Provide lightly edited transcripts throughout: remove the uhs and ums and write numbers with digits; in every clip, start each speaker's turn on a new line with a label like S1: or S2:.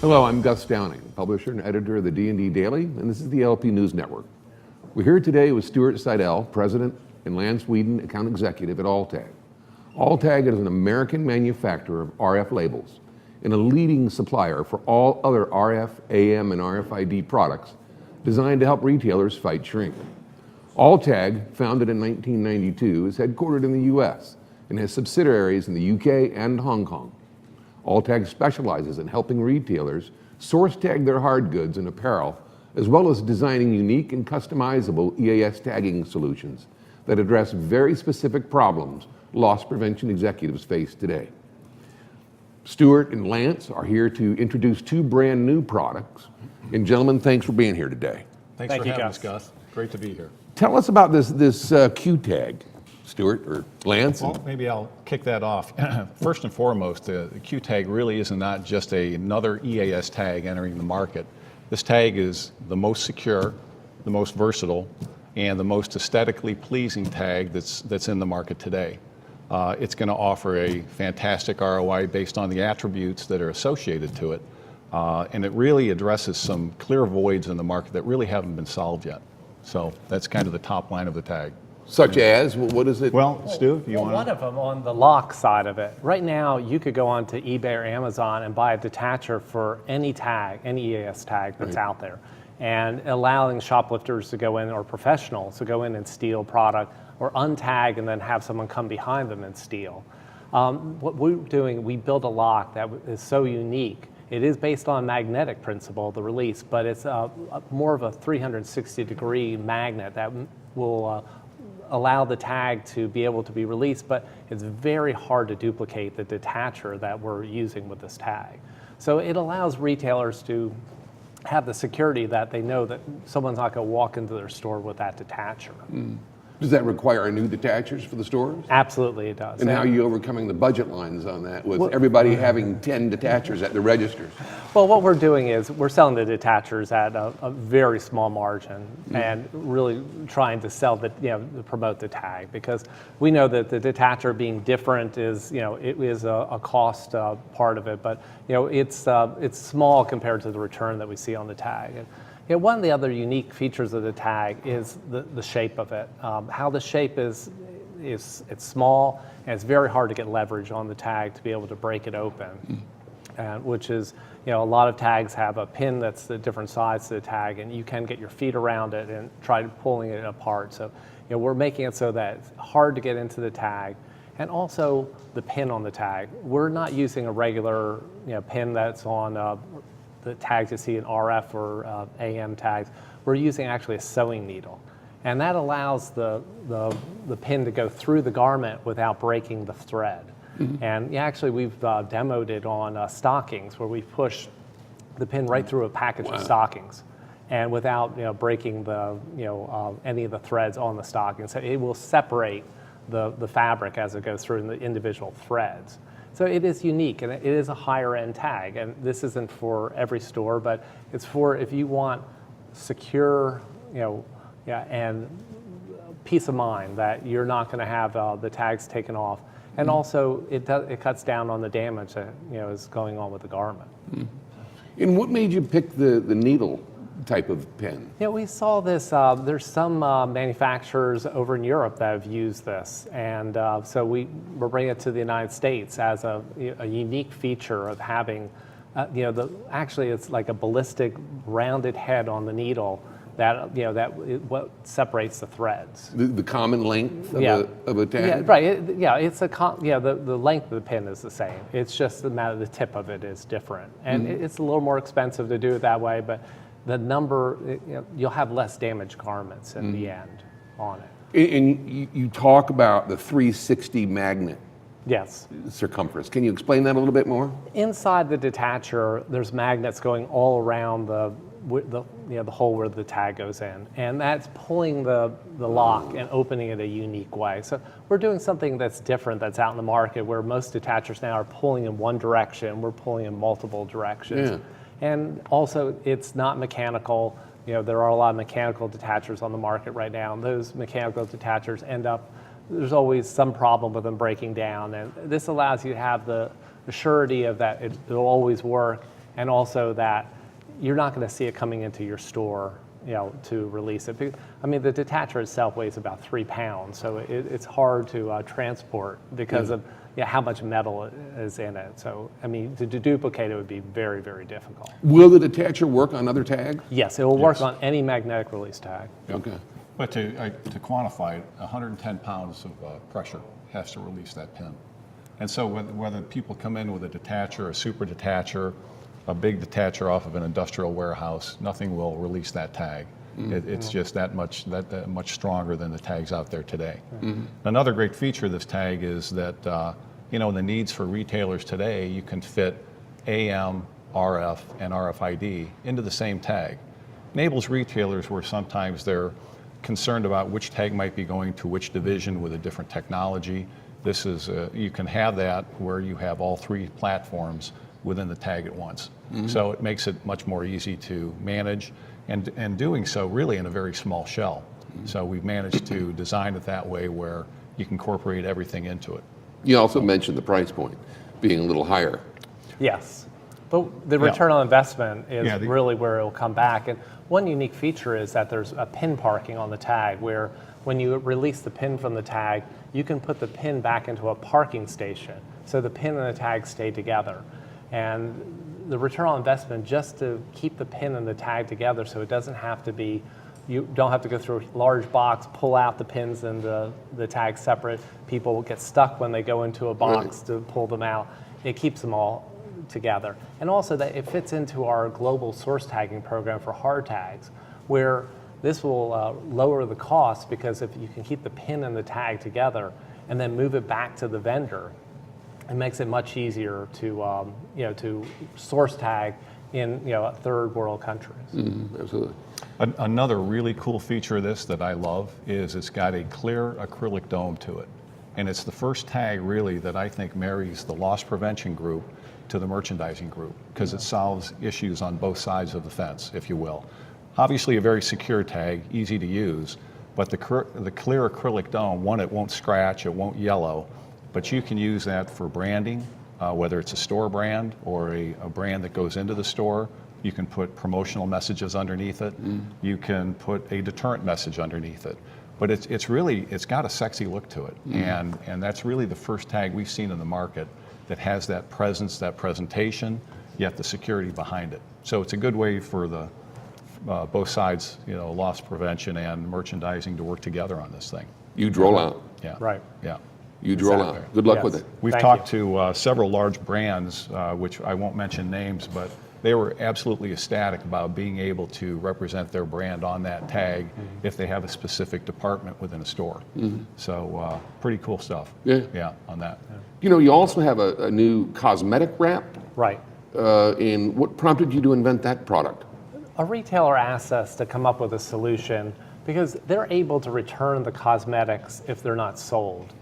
S1: Hello, I'm Gus Downing, publisher and editor of the D&D Daily, and this is the LP News Network. We're here today with Stuart Seidel, president, and Lance Weeden, account executive at Alltag. Alltag is an American manufacturer of RF labels and a leading supplier for all other RF, AM, and RFID products designed to help retailers fight shrink. Alltag, founded in 1992, is headquartered in the US and has subsidiaries in the UK and Hong Kong. Alltag specializes in helping retailers source tag their hard goods and apparel, as well as designing unique and customizable EAS tagging solutions that address very specific problems loss prevention executives face today. Stuart and Lance are here to introduce two brand new products. And gentlemen, thanks for being here today.
S2: Thanks for having us, Gus. Great to be here.
S1: Tell us about this QTag, Stuart or Lance.
S2: Well, maybe I'll kick that off. First and foremost, the QTag really is not just another EAS tag entering the market. This tag is the most secure, the most versatile, and the most aesthetically pleasing tag that's in the market today. It's going to offer a fantastic ROI based on the attributes that are associated to it, and it really addresses some clear voids in the market that really haven't been solved yet. So that's kind of the top line of the tag.
S1: Such as, what is it?
S2: Well, Stu, you want to?
S3: One of them on the lock side of it. Right now, you could go onto eBay or Amazon and buy a detacher for any tag, any EAS tag that's out there, and allowing shoplifters to go in, or professionals to go in and steal product, or untag and then have someone come behind them and steal. What we're doing, we build a lock that is so unique. It is based on magnetic principle, the release, but it's more of a 360-degree magnet that will allow the tag to be able to be released, but it's very hard to duplicate the detacher that we're using with this tag. So it allows retailers to have the security that they know that someone's not going to walk into their store with that detacher.
S1: Does that require new detachers for the stores?
S3: Absolutely, it does.
S1: And how are you overcoming the budget lines on that with everybody having 10 detachers at the registers?
S3: Well, what we're doing is we're selling the detachers at a very small margin and really trying to sell the, to promote the tag, because we know that the detacher being different is, it is a cost part of it, but it's small compared to the return that we see on the tag. And one of the other unique features of the tag is the shape of it. How the shape is it's small, and it's very hard to get leverage on the tag to be able to break it open. Which is, a lot of tags have a pin that's the different size to the tag, and you can get your feet around it and try pulling it apart. So, we're making it so that it's hard to get into the tag. And also the pin on the tag. We're not using a regular pin that's on the tags you see in RF or AM tags. We're using actually a sewing needle. And that allows the pin to go through the garment without breaking the thread. And actually we've demoed it on stockings, where we push the pin right through a package of stockings, and without breaking the any of the threads on the stocking. So it will separate the fabric as it goes through in the individual threads. So it is unique, and it is a higher end tag, and this isn't for every store, but it's for if you want secure, and peace of mind that you're not going to have the tags taken off, and also it cuts down on the damage that is going on with the garment.
S1: And what made you pick the needle type of pen?
S3: We saw this, there's some manufacturers over in Europe that have used this, and so we're bringing it to the United States as a unique feature of having, actually it's like a ballistic rounded head on the needle that, what separates the threads.
S1: The common length of a tag?
S3: Yeah, right, it's the length of the pin is the same. It's just the tip of it is different. And it's a little more expensive to do it that way, but the number, you'll have less damaged garments in the end on it.
S1: And you talk about the 360 magnet circumference. Can you explain that a little bit more?
S3: Inside the detacher, there's magnets going all around the hole where the tag goes in, and that's pulling the lock and opening it a unique way. So we're doing something that's different, that's out in the market, where most detachers now are pulling in one direction. We're pulling in multiple directions. And also, it's not mechanical. There are a lot of mechanical detachers on the market right now, and those mechanical detachers there's always some problem with them breaking down. And this allows you to have the surety of that it'll always work, and also that you're not going to see it coming into your store, to release it. I mean, the detacher itself weighs about 3 pounds, so it's hard to transport because of how much metal is in it. So, I mean, to duplicate it would be very, very difficult.
S1: Will the detacher work on other tags?
S3: Yes, it will work on any magnetic release tag.
S1: Okay.
S2: But to quantify it, 110 pounds of pressure has to release that pin. And so whether people come in with a detacher, a super detacher, a big detacher off of an industrial warehouse, nothing will release that tag. It's just that much stronger than the tags out there today. Another great feature of this tag is that the needs for retailers today, you can fit AM, RF, and RFID into the same tag. Enables retailers where sometimes they're concerned about which tag might be going to which division with a different technology. This is you can have that where you have all 3 platforms within the tag at once. So it makes it much more easy to manage, and doing so really in a very small shell. So we've managed to design it that way where you can incorporate everything into it.
S1: You also mentioned the price point being a little higher.
S3: Yes, but the return on investment is
S2: the-
S3: really where it will come back. And one unique feature is that there's a pin parking on the tag where when you release the pin from the tag, you can put the pin back into a parking station. So the pin and the tag stay together. And the return on investment just to keep the pin and the tag together so it doesn't have to be, you don't have to go through a large box, pull out the pins and the tag separate. People will get stuck when they go into a box to pull them out. It keeps them all together. And also that it fits into our global source tagging program for hard tags, where this will lower the cost because if you can keep the pin and the tag together and then move it back to the vendor, it makes it much easier to source tag in third world countries.
S1: Absolutely.
S2: Another really cool feature of this that I love is it's got a clear acrylic dome to it. And it's the first tag really that I think marries the loss prevention group to the merchandising group because it solves issues on both sides of the fence, if you will. Obviously a very secure tag, easy to use, but the clear acrylic dome, one, it won't scratch, it won't yellow, but you can use that for branding, whether it's a store brand or a brand that goes into the store. You can put promotional messages underneath it. You can put a deterrent message underneath it. But it's got a sexy look to it. And that's really the first tag we've seen in the market that has that presence, that presentation, yet the security behind it. So it's a good way for the both sides, loss prevention and merchandising to work together on this thing.
S1: You'd roll out.
S2: Yeah.
S3: Right.
S2: Yeah.
S1: You'd roll out. Good luck with it.
S2: We've
S3: Thank
S2: talked to several large brands, which I won't mention names, but they were absolutely ecstatic about being able to represent their brand on that tag if they have a specific department within a store. So pretty cool stuff.
S1: Yeah.
S2: On that.
S1: You also have a new cosmetic wrap.
S3: Right.
S1: And what prompted you to invent that product?
S3: A retailer asks us to come up with a solution because they're able to return the cosmetics if they're not sold.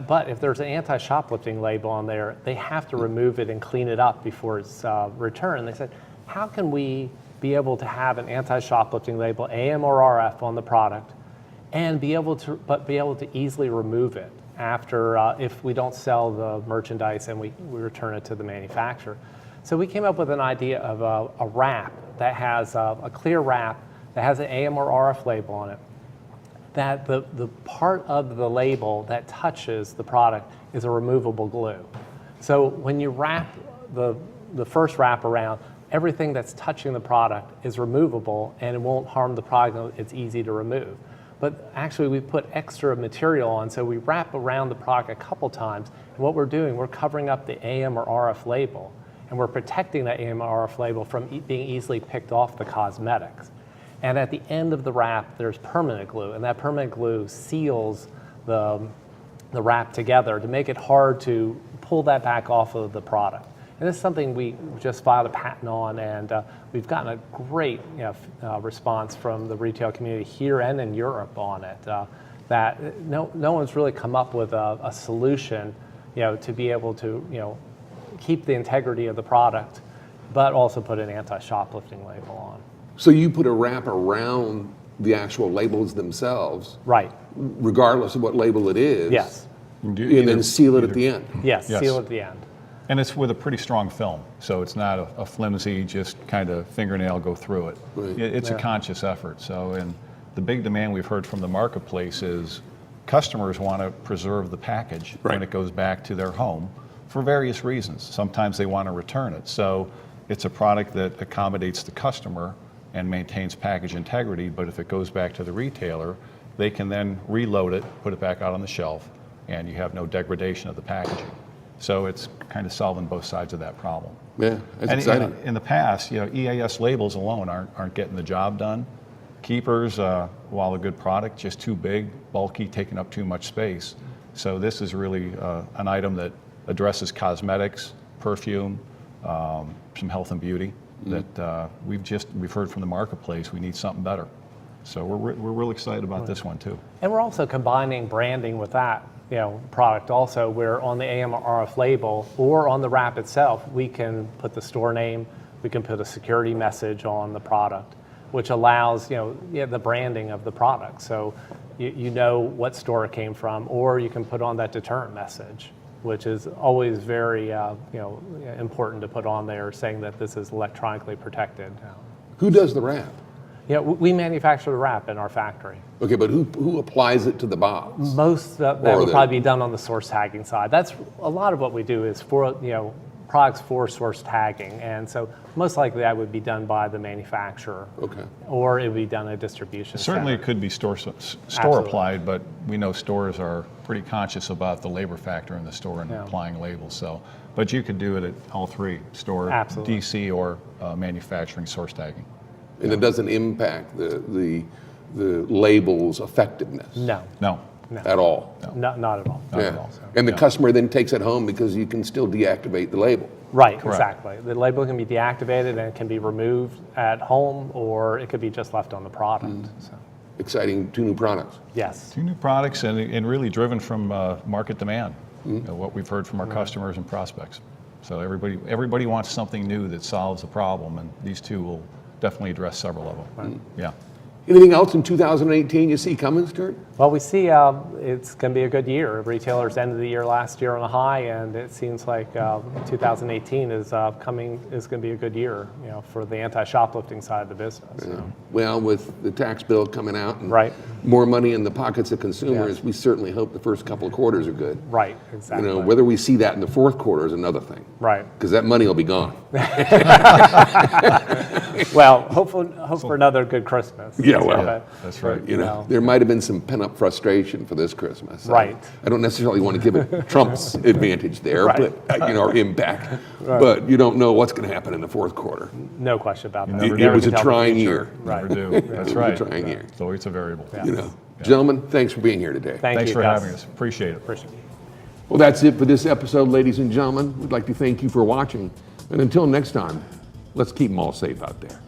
S3: But if there's an anti-shoplifting label on there, they have to remove it and clean it up before it's returned. They said, how can we be able to have an anti-shoplifting label, AM or RF, on the product, and be able to easily remove it after if we don't sell the merchandise and we return it to the manufacturer? So we came up with an idea of a wrap that has a clear wrap that has an AM or RF label on it, that the part of the label that touches the product is a removable glue. So when you wrap the first wrap around, everything that's touching the product is removable and it won't harm the product, it's easy to remove. But actually we put extra material on, so we wrap around the product a couple times, and what we're doing, we're covering up the AM or RF label, and we're protecting that AM or RF label from being easily picked off the cosmetics. And at the end of the wrap, there's permanent glue, and that permanent glue seals the wrap together to make it hard to pull that back off of the product. And this is something we just filed a patent on, and we've gotten a great response from the retail community here and in Europe on it. That no one's really come up with a solution, to be able to keep the integrity of the product, but also put an anti-shoplifting label on.
S1: So you put a wrap around the actual labels themselves,
S3: Right.
S1: regardless of what label it is.
S3: Yes.
S1: And then seal it at the end.
S3: Yes.
S2: Yes.
S3: Seal at the end.
S2: And it's with a pretty strong film, so it's not a flimsy, just kind of fingernail go through it.
S1: Right.
S2: It's a conscious effort. So, and the big demand we've heard from the marketplace is customers want to preserve the package
S1: Right.
S2: when it goes back to their home for various reasons. Sometimes they want to return it. So it's a product that accommodates the customer and maintains package integrity, but if it goes back to the retailer, they can then reload it, put it back out on the shelf, and you have no degradation of the packaging. So it's kind of solving both sides of that problem.
S1: Yeah, that's
S2: And
S1: exciting.
S2: in the past, EAS labels alone aren't getting the job done. Keepers, while a good product, just too big, bulky, taking up too much space. So this is really an item that addresses cosmetics, perfume, some health and beauty that we've heard from the marketplace. We need something better. So we're real excited about this one too.
S3: And we're also combining branding with that, product also, where on the AMRF label or on the wrap itself, we can put the store name, we can put a security message on the product, which allows, the branding of the product. So you know what store it came from, or you can put on that deterrent message, which is always very, important to put on there, saying that this is electronically protected.
S1: Who does the wrap?
S3: We manufacture the wrap in our factory.
S1: Okay, but who applies it to the box?
S3: Most that will probably be done on the source tagging side. That's a lot of what we do is for products for source tagging, and so most likely that would be done by the manufacturer.
S1: Okay.
S3: Or it would be done at distribution.
S2: Certainly
S3: center.
S2: it could be store
S3: Absolutely.
S2: applied, but we know stores are pretty conscious about the labor factor in the store and applying labels. So, but you could do it at all three: store,
S3: Absolutely.
S2: DC, or manufacturing source tagging.
S1: And it doesn't impact the label's effectiveness
S3: No,
S2: No.
S1: at all.
S3: not at all.
S2: Not at all.
S1: And the customer then takes it home because you can still deactivate the label.
S3: Right,
S2: Correct.
S3: exactly. The label can be deactivated and it can be removed at home, or it could be just left on the product. So,
S1: Exciting, 2 new products.
S3: yes.
S2: 2 new products and really driven from market demand, what we've heard from our customers and prospects. So everybody wants something new that solves a problem, and these 2 will definitely address several of them.
S3: Right.
S2: Yeah.
S1: Anything else in 2018 you see coming, Stuart?
S3: Well, we see it's going to be a good year. Retailers ended the year last year on a high, and it seems like 2018 is going to be a good year, for the anti-shoplifting side of the business. So.
S1: Well, with the tax bill coming out and
S3: Right.
S1: more money in the pockets of consumers,
S3: Yes.
S1: we certainly hope the first couple of quarters are good.
S3: Right, exactly.
S1: Whether we see that in the fourth quarter is another thing.
S3: Right.
S1: Because that money will be gone.
S3: Well, hope for another good Christmas.
S1: Yeah, well,
S3: But-
S2: That's right.
S1: There might have been some pent-up frustration for this Christmas.
S3: Right.
S1: I don't necessarily want to give it Trump's advantage there,
S3: Right.
S1: but or impact. But you don't know what's going to happen in the fourth quarter.
S3: No question about that.
S2: never
S1: It
S2: do.
S1: was
S3: can
S1: a
S3: tell the
S1: trying
S3: future.
S1: year.
S3: Right.
S2: Never do. That's
S1: It
S2: right.
S1: was a trying year.
S2: It's always a variable.
S3: Yeah.
S1: Gentlemen, thanks for being here today.
S3: Thanks
S2: Thanks for
S3: Gus.
S2: having us. Appreciate it.
S3: Appreciate it.
S1: Well, that's it for this episode, ladies and gentlemen. We'd like to thank you for watching. And until next time, let's keep them all safe out there.